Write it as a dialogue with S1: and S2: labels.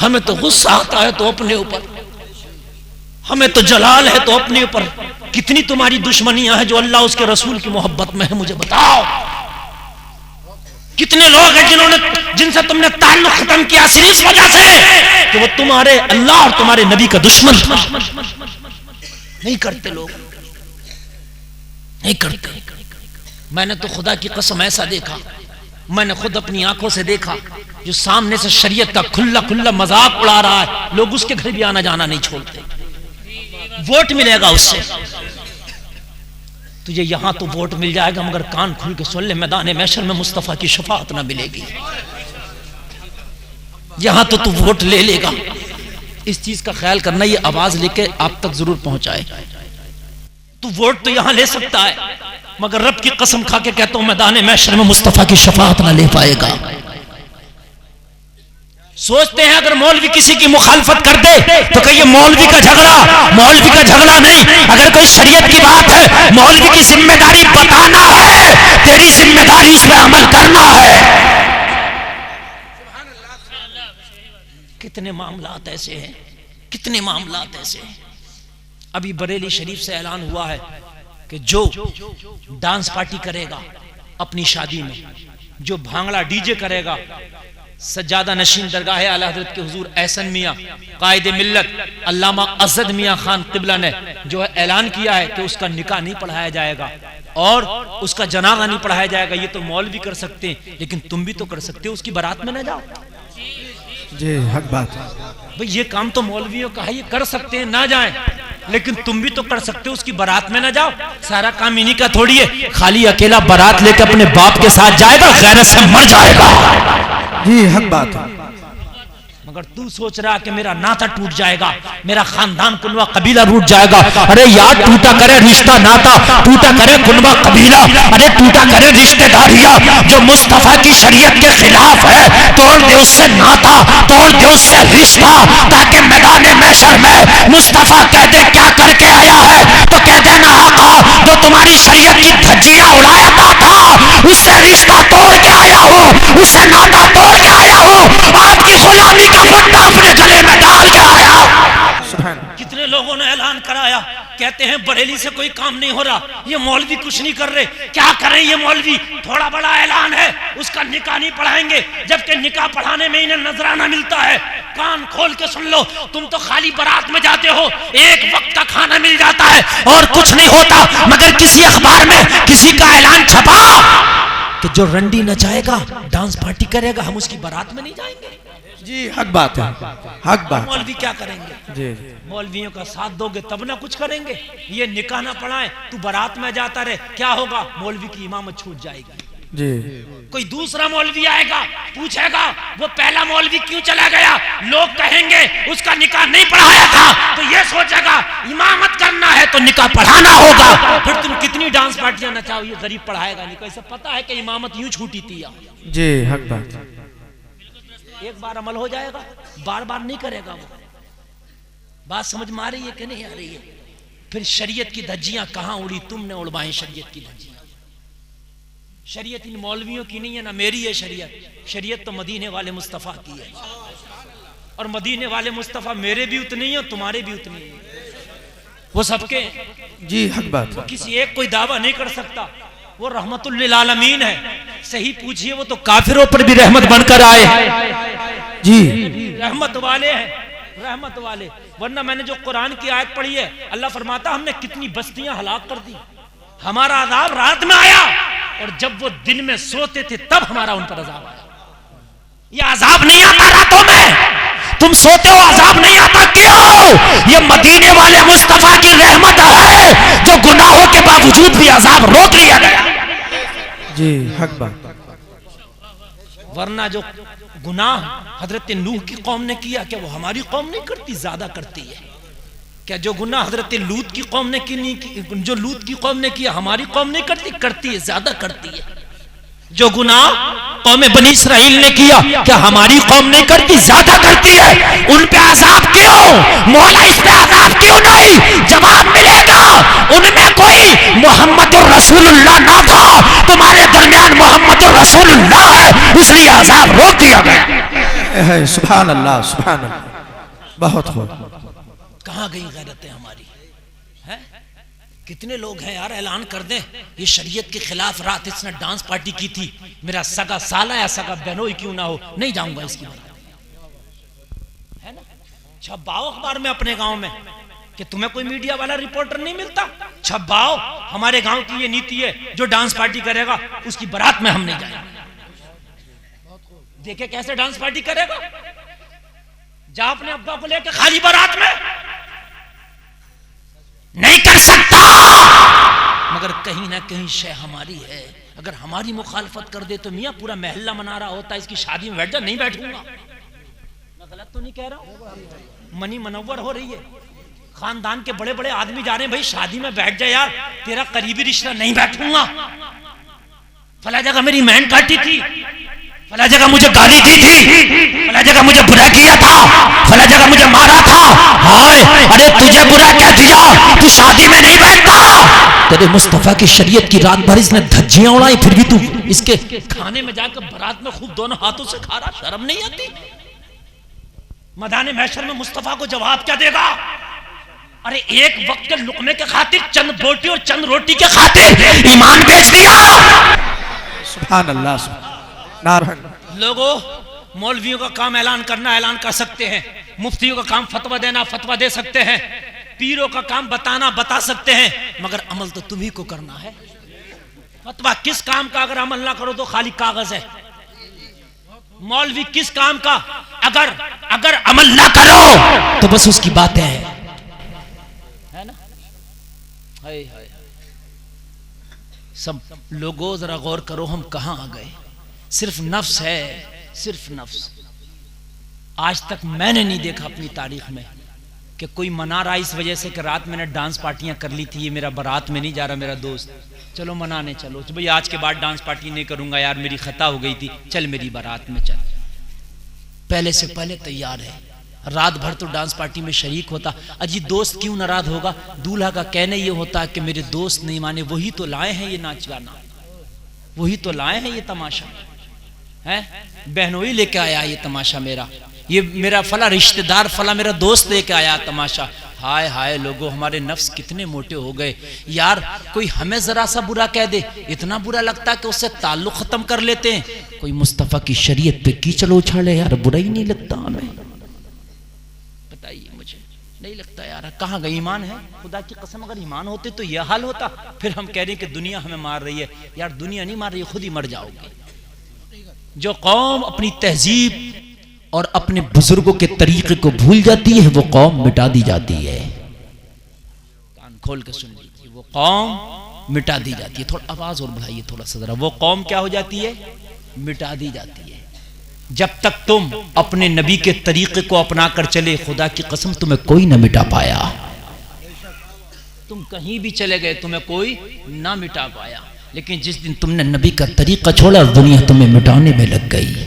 S1: ہمیں تو غصہ آتا ہے تو اپنے اوپر، ہمیں تو جلال ہے تو اپنے اوپر. کتنی تمہاری دشمنیاں ہیں جو اللہ اس کے رسول کی محبت میں ہے؟ مجھے بتاؤ. کتنے لوگ ہیں جن سے تم نے تعلق ختم کیا صرف اس وجہ سے کہ وہ تمہارے اللہ اور تمہارے نبی کا دشمن تھا. نہیں کرتے لوگ، نہیں کرتے. میں نے تو خدا کی قسم ایسا دیکھا، میں نے خود اپنی آنکھوں سے دیکھا، جو سامنے سے شریعت کا کھلا کھلا مذاق اڑا رہا ہے، لوگ اس کے گھر بھی آنا جانا نہیں چھوڑتے. ووٹ ملے گا اس سے، تجھے یہاں تو ووٹ مل جائے گا، مگر کان کھل کے سن لے، میدان محشر میں مصطفیٰ کی شفاعت نہ ملے گی. یہاں تو ووٹ لے لے گا. اس چیز کا خیال کرنا، یہ آواز لے کے آپ تک ضرور پہنچائے. تو ووٹ تو یہاں لے سکتا ہے، مگر رب کی قسم کھا کے کہتا ہوں میدان محشر میں مصطفیٰ کی شفاعت نہ لے پائے گا. سوچتے ہیں اگر مولوی کسی کی مخالفت کر دے تو کہ یہ مولوی کا جھگڑا، مولوی کا جھگڑا نہیں. اگر کوئی شریعت کی بات ہے، مولوی کی ذمہ داری بتانا ہے، تیری ذمہ داری اس پہ عمل کرنا ہے. کتنے معاملات ایسے ہیں، کتنے معاملات ایسے ہیں. ابھی بریلی شریف سے اعلان ہوا ہے کہ جو ڈانس پارٹی کرے گا اپنی شادی میں، جو بھانگڑا ڈی جے کرے گا، سجادہ نشین درگاہ اعلی حضرت کے حضور احسن میاں قائد ملت علامہ اسد میاں خان قبلہ نے جو ہے اعلان کیا ہے کہ اس کا نکاح نہیں پڑھایا جائے گا اور اس کا جنازہ نہیں پڑھایا جائے گا. یہ تو مولوی کر سکتے ہیں، لیکن تم بھی تو کر سکتے ہو، اس کی بارات میں نہ جاؤ.
S2: جی حق بات.
S1: بھئی یہ کام تو مولویوں کا ہے، یہ کر سکتے ہیں، نہ جائیں، لیکن تم بھی تو کر سکتے ہو، اس کی بارات میں نہ جاؤ. سارا کام انہی کا تھوڑی ہے. خالی اکیلا بارات لے کے اپنے باپ کے ساتھ جائے گا، غیرت سے مر جائے گا.
S2: جی حق بات.
S1: مگر تو سوچ رہا کہ میرا ناتا ٹوٹ جائے گا، میرا خاندان کنوا قبیلہ ٹوٹ جائے گا. ارے یار ٹوٹا کرے رشتہ ناتا، ٹوٹا کرے کنوا قبیلہ، ارے ٹوٹا کرے رشتہ داریاں. جو مصطفیٰ کی شریعت کے خلاف ہے، توڑ دے اس سے ناتا، توڑ دے اس سے رشتہ، تاکہ میدان محشر میں مصطفیٰ کہہ دے کیا کر کے آیا ہے، تو کہہ دینا آقا جو تمہاری شریعت کی دھجیاں اڑایا تھا اس سے رشتہ توڑ کے آیا ہوں، اس سے ناتا توڑ کے آیا ہوں، آپ کی غلامی کا پٹا اپنے گلے میں ڈال کے آیا. کتنے لوگوں نے اعلان کرایا، کہتے ہیں بریلی سے کوئی کام نہیں ہو رہا، یہ مولوی کچھ نہیں کر رہے. کیا کریں یہ مولوی؟ تھوڑا بڑا اعلان ہے، اس کا نکاح نہیں پڑھائیں گے، جبکہ نکاح پڑھانے میں انہیں نذرانہ ملتا ہے. کان کھول کے سن لو، تم تو خالی بارات میں جاتے ہو، ایک وقت کا کھانا مل جاتا ہے اور کچھ نہیں ہوتا. مگر کسی اخبار میں کسی کا اعلان چھپا کہ جو رنڈی نچائے گا، ڈانس پارٹی کرے گا، ہم اس کی بارات میں نہیں جائیں گے.
S2: جی حق بات ہے، حق بات.
S1: مولوی کیا کریں گے؟
S2: جی
S1: مولویوں کا ساتھ دو گے تب نہ کچھ کریں گے. یہ نکاح نہ پڑھائیں، تو بارات میں جاتا رہے، کیا ہوگا؟ مولوی کی امامت چھوٹ جائے گی.
S2: جی
S1: کوئی دوسرا مولوی آئے گا، پوچھے گا وہ پہلا مولوی کیوں چلا گیا، لوگ کہیں گے اس کا نکاح نہیں پڑھایا تھا، تو یہ سوچے گا امامت کرنا ہے تو نکاح پڑھانا ہوگا. پھر تم کتنی ڈانس پارٹیاں نچاؤ، یہ غریب پڑھائے گا نہیں. اسے پتا ہے کہ امامت یوں چھوٹی تھی.
S2: جی حق بات.
S1: ایک بار عمل ہو جائے گا، بار بار نہیں کرے گا. وہ بات سمجھ میں آ رہی ہے کہ نہیں آ رہی ہے؟ پھر شریعت کی دھجیاں کہاں اڑی؟ تم نے اڑوائیں شریعت کی دھجیاں. شریعت ان مولویوں کی نہیں ہے، نہ میری ہے شریعت. شریعت تو مدینے والے مصطفیٰ کی ہے، اور مدینے والے مصطفیٰ میرے بھی اتنے ہیں اور تمہارے بھی اتنے ہیں. وہ سب کے.
S2: جی حق بات.
S1: وہ کسی ایک کوئی دعویٰ نہیں کر سکتا. وہ رحمت للعالمین ہے. صحیح پوچھئے، وہ تو کافروں پر بھی رحمت بن کر آئے.
S2: جی
S1: رحمت والے ہیں، رحمت والے. ورنہ میں نے جو قرآن کی آیت پڑھی ہے، اللہ فرماتا ہم نے کتنی بستیاں ہلاک کر دی. ہمارا عذاب رات میں آیا، اور جب وہ دن میں سوتے تھے تب ہمارا ان پر عذاب آیا. یہ عذاب نہیں آتا راتوں میں، تم سوتے ہو عذاب نہیں آتا. کیوں؟ یہ مدینے والے مصطفیٰ کی رحمت ہے جو گناہوں کے باوجود بھی عذاب روک لیا گیا.
S2: جی حق بات.
S1: ورنہ جو گناہ حضرت نوح کی قوم نے کیا، کیا وہ ہماری قوم نہیں کرتی؟ زیادہ کرتی ہے. کیا جو گناہ حضرت لوط کی قوم نے کی، جو لوط کی قوم نے کیا، ہماری قوم نہیں کرتی؟ کرتی ہے، زیادہ کرتی ہے. جو گناہ قوم بنی اسرائیل نے کیا، کیا ہماری قوم نہیں کرتی؟ زیادہ کرتی ہے. ان پہ عذاب کیوں؟ مولا اس پہ عذاب کیوں نہیں؟ جواب ملے گا، ان میں کوئی محمد الرسول اللہ نہ تھا. تمہارے درمیان محمد الرسول اللہ ہے، اس لیے عذاب روک دیا گیا.
S2: سبحان اللہ سبحان اللہ، بہت خوب۔
S1: کہاں گئی غیرتیں ہماری؟ ہیں کتنے لوگ ہیں یار، اعلان کر دیں یہ شریعت کے خلاف رات اس نے ڈانس پارٹی کی تھی، میرا سگا سالہ یا سگا بہنوئی کیوں نہ ہو، نہیں جاؤں گا اس کی بات ہے نا۔ چھپاؤ اخبار میں اپنے گاؤں میں کہ تمہیں کوئی میڈیا والا رپورٹر نہیں ملتا، چھپاؤ ہمارے گاؤں کی یہ نیتی ہے جو ڈانس پارٹی کرے گا اس کی برات میں ہم نہیں جائیں گے۔ دیکھے کیسے ڈانس پارٹی کرے گا، جا اپنے ابا کو لے کے خالی برات میں، نہیں کر سکتا، مگر کہیں نہ کہیں شے ہماری ہے، اگر ہماری مخالفت کر دے تو میاں پورا محلہ منا رہا ہوتا ہے اس کی شادی میں بیٹھ جا، نہیں بیٹھوں گا۔ میں غلط تو نہیں کہہ رہا ہوں؟ منی منور ہو رہی ہے، خاندان کے بڑے بڑے آدمی جا رہے ہیں، بھائی شادی میں بیٹھ جا یار، تیرا قریبی رشتہ، نہیں بیٹھوں گا۔ فلاں جگہ میری مین کاٹی تھی، فلاں جگہ مجھے گالی دی تھی، فلاں جگہ مجھے برا کیا تھا، فلاں جگہ مجھے مارا تھا، ہائے ارے تجھے برا کہہ دیا، تو شادی میں نہیں بیٹھتا۔ تیرے مصطفیٰ کی شریعت کی رات بھر اس نے دھجیاں اڑائی، پھر بھی تو اس کے کھانے میں جا کر برات میں خوب دونوں ہاتھوں سے کھا رہا، شرم نہیں آتی؟ میدان محشر میں مصطفیٰ کو جواب کیا دے گا؟ ارے ایک وقت کے لقمے کے خاطر، چند بوٹی اور چند روٹی کے خاطر ایمان بیچ دیا۔
S2: سبحان اللہ سبحان نعرہ۔
S1: لوگوں مولویوں کا کام اعلان کرنا، اعلان کر سکتے ہیں، مفتیوں کا کام فتویٰ دینا، فتویٰ دے سکتے ہیں، پیروں کا کام بتانا، بتا سکتے ہیں، مگر عمل تو تمہیں کو کرنا ہے۔ فتویٰ کس کام کا اگر عمل نہ کرو تو خالی کاغذ ہے، مولوی کس کام کا اگر عمل نہ کرو تو بس اس کی باتیں ہیں، ہے نا؟ ہائے ہائے سب لوگوں ذرا غور کرو ہم کہاں آ گئے، صرف نفس ہے، صرف نفس۔ آج تک میں نے نہیں دیکھا اپنی تاریخ میں کہ کوئی منا رہا اس وجہ سے کہ رات میں نے ڈانس پارٹیاں کر لی تھی، یہ میرا برات میں نہیں جا رہا میرا دوست، چلو منانے چلو، بھئی آج کے بعد ڈانس پارٹی نہیں کروں گا یار، میری خطا ہو گئی تھی، چل میری برات میں چل۔ پہلے سے پہلے تیار ہے، رات بھر تو ڈانس پارٹی میں شریک ہوتا، اجی دوست کیوں ناراض ہوگا؟ دولہا کا کہنا یہ ہوتا ہے کہ میرے دوست نہیں مانے، وہی تو لائے ہیں یہ ناچ گانا، وہی تو لائے ہیں یہ تماشا ہے، بہنوئی لے کے آیا یہ تماشا، یہ میرا فلاں رشتہ دار، فلاں میرا دوست لے کے آیا تماشا۔ ہائے ہائے لوگوں، ہمارے نفس کتنے موٹے ہو گئے یار، کوئی ہمیں ذرا سا برا کہہ دے اتنا برا لگتا ہے کہ اس سے تعلق ختم کر لیتے ہیں، کوئی مصطفیٰ کی شریعت پہ کیچڑ اچھالے یار برا ہی نہیں لگتا ہمیں، بتائیے مجھے، نہیں لگتا یار۔ کہاں گئی ایمان ہے؟ خدا کی قسم اگر ایمان ہوتے تو یہ حال ہوتا، پھر ہم کہہ رہے ہیں کہ دنیا ہمیں مار رہی ہے، یار دنیا نہیں مار رہی ہے، خود ہی مر جاؤ گے۔ جو قوم اپنی تہذیب اور اپنے بزرگوں کے طریقے کو بھول جاتی ہے وہ قوم مٹا دی جاتی ہے، کان کھول کے سن لیجیے، وہ قوم مٹا دی جاتی ہے۔ تھوڑا آواز اور بڑھائیے تھوڑا سا ذرا، وہ قوم کیا ہو جاتی ہے؟ مٹا دی جاتی ہے۔ جب تک تم اپنے نبی کے طریقے کو اپنا کر چلے، خدا کی قسم تمہیں کوئی نہ مٹا پایا، تم کہیں بھی چلے گئے تمہیں کوئی نہ مٹا پایا، لیکن جس دن تم نے نبی کا طریقہ چھوڑا دنیا تمہیں مٹانے میں لگ گئی۔